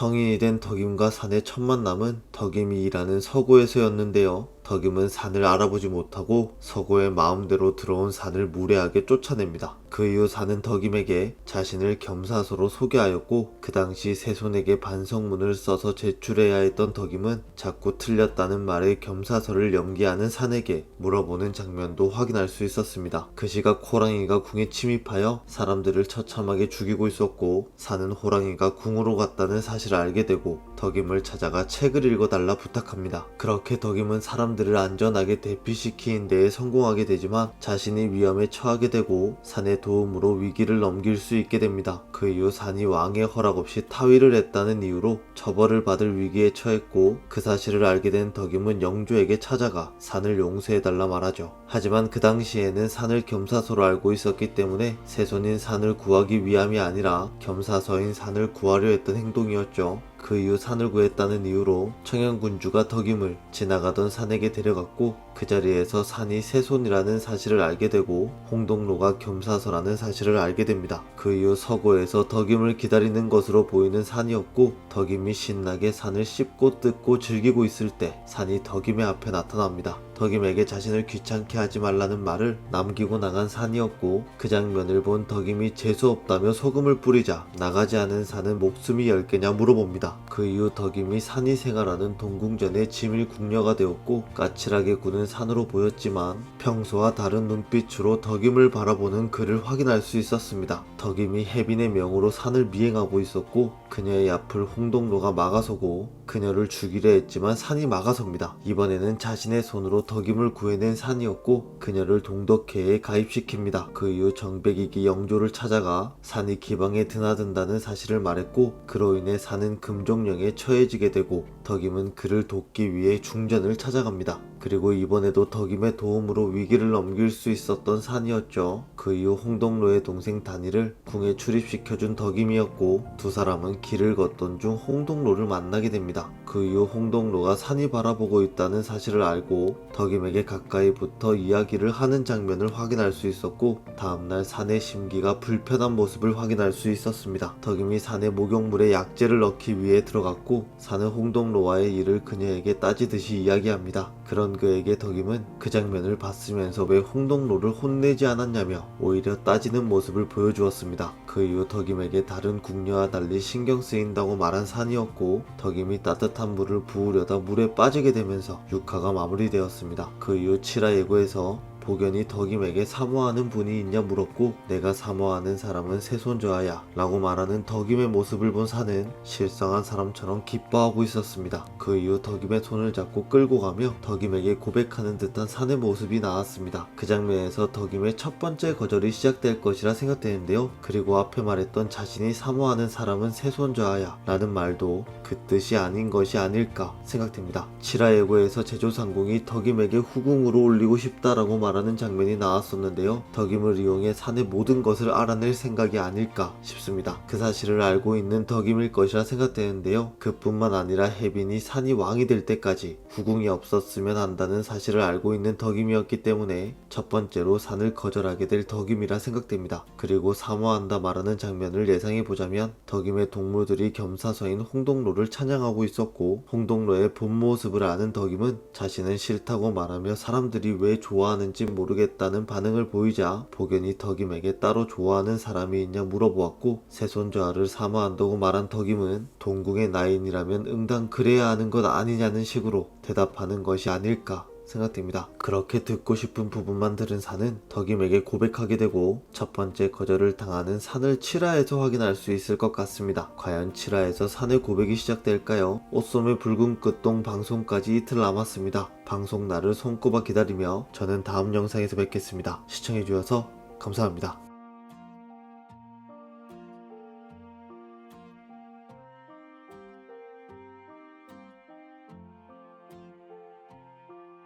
성인이 된 덕임과 산의 첫 만남은 덕임이 일하는 서고에서였는데요. 덕임은 산을 알아보지 못하고 서고의 마음대로 들어온 산을 무례하게 쫓아냅니다. 그 이후 산은 덕임에게 자신을 겸사서로 소개하였고, 그 당시 세손에게 반성문을 써서 제출해야 했던 덕임은 자꾸 틀렸다는 말에 겸사서를 연기하는 산에게 물어보는 장면도 확인할 수 있었습니다. 그 시각 호랑이가 궁에 침입하여 사람들을 처참하게 죽이고 있었고, 산은 호랑이가 궁으로 갔다는 사실을 알게 되고 덕임을 찾아가 책을 읽어달라 부탁합니다. 그렇게 덕임은 사람들을 안전하게 대피시키는 데에 성공하게 되지만 자신이 위험에 처하게 되고 산의 도움으로 위기를 넘길 수 있게 됩니다. 그 이후 산이 왕의 허락 없이 타위를 했다는 이유로 처벌을 받을 위기에 처했고, 그 사실을 알게 된 덕임은 영조에게 찾아가 산을 용서해달라 말하죠. 하지만 그 당시에는 산을 겸사서로 알고 있었기 때문에 세손인 산을 구하기 위함이 아니라 겸사서인 산을 구하려 했던 행동이었죠. 그 이후 산을 구했다는 이유로 청양군주가 덕임을 지나가던 산에게 데려갔고, 그 자리에서 산이 세손이라는 사실을 알게 되고 홍동로가 겸사서라는 사실을 알게 됩니다. 그 이후 서고에서 덕임을 기다리는 것으로 보이는 산이었고, 덕임이 신나게 산을 씹고 뜯고 즐기고 있을 때 산이 덕임의 앞에 나타납니다. 덕임에게 자신을 귀찮게 하지 말라는 말을 남기고 나간 산이었고, 그 장면을 본 덕임이 재수없다며 소금을 뿌리자 나가지 않은 산은 목숨이 10개냐 물어봅니다. 그 이후 덕임이 산이 생활하는 동궁전의 지밀 궁녀가 되었고, 까칠하게 구는 산으로 보였지만 평소와 다른 눈빛으로 덕임을 바라보는 그를 확인할 수 있었습니다. 덕임이 혜빈의 명으로 산을 미행하고 있었고, 그녀의 앞을 홍동로가 막아서고 그녀를 죽이려 했지만 산이 막아섭니다. 이번에는 자신의 손으로 덕임을 구해낸 산이었고, 그녀를 동덕회에 가입시킵니다. 그 이후 정백이기 영조를 찾아가 산이 기방에 드나든다는 사실을 말했고, 그로 인해 산은 금종령에 처해지게 되고 덕임은 그를 돕기 위해 중전을 찾아갑니다. 그리고 이번에도 덕임의 도움으로 위기를 넘길 수 있었던 산이었죠. 그 이후 홍동로의 동생 단이를 궁에 출입시켜준 덕임이었고, 두 사람은 길을 걷던 중 홍동로를 만나게 됩니다. 그 이후 홍동로가 산이 바라보고 있다는 사실을 알고 덕임에게 가까이 붙어 이야기를 하는 장면을 확인할 수 있었고, 다음날 산의 심기가 불편한 모습을 확인할 수 있었습니다. 덕임이 산의 목욕물에 약재를 넣기 위해 들어갔고, 산은 홍동로와의 일을 그녀에게 따지듯이 이야기합니다. 그런 그에게 덕임은 그 장면을 봤으면서 왜 홍동로를 혼내지 않았냐며 오히려 따지는 모습을 보여주었습니다. 그 이후 덕임에게 다른 궁녀와 달리 신경 쓰인다고 말한 산이었고, 덕임이 따뜻한 물을 부으려다 물에 빠지게 되면서 육화가 마무리되었습니다. 그 이후 칠하예고에서 복연이 덕임에게 사모하는 분이 있냐 물었고, 내가 사모하는 사람은 세손저하야 라고 말하는 덕임의 모습을 본 산은 실성한 사람처럼 기뻐하고 있었습니다. 그 이후 덕임의 손을 잡고 끌고 가며 덕임에게 고백하는 듯한 산의 모습이 나왔습니다. 그 장면에서 덕임의 첫 번째 거절이 시작될 것이라 생각되는데요. 그리고 앞에 말했던 자신이 사모하는 사람은 세손저하야 라는 말도 그 뜻이 아닌 것이 아닐까 생각됩니다. 칠하예고에서 제조상궁이 덕임에게 후궁으로 올리고 싶다라고 말하는 장면이 나왔었는데요. 덕임을 이용해 산의 모든 것을 알아낼 생각이 아닐까 싶습니다. 그 사실을 알고 있는 덕임일 것이라 생각되는데요. 그뿐만 아니라 혜빈이 산이 왕이 될 때까지 후궁이 없었으면 한다는 사실을 알고 있는 덕임이었기 때문에 첫 번째로 산을 거절하게 될 덕임이라 생각됩니다. 그리고 사모한다 말하는 장면을 예상해보자면 덕임의 동무들이 겸사서인 홍동로를 찬양하고 있었고, 홍동로의 본 모습을 아는 덕임은 자신은 싫다고 말하며 사람들이 왜 좋아하는지 모르겠다는 반응을 보이자 복연이 덕임에게 따로 좋아하는 사람이 있냐 물어보았고, 세손저하를 사모한다고 말한 덕임은 동궁의 나인이라면 응당 그래야 하는 것 아니냐는 식으로 대답하는 것이 아닐까 생각됩니다. 그렇게 듣고 싶은 부분만 들은 산은 덕임에게 고백하게 되고, 첫 번째 거절을 당하는 산을 칠하에서 확인할 수 있을 것 같습니다. 과연 칠하에서 산의 고백이 시작될까요? 옷소매 붉은 끝동 방송까지 이틀 남았습니다. 방송 날을 손꼽아 기다리며 저는 다음 영상에서 뵙겠습니다. 시청해주셔서 감사합니다.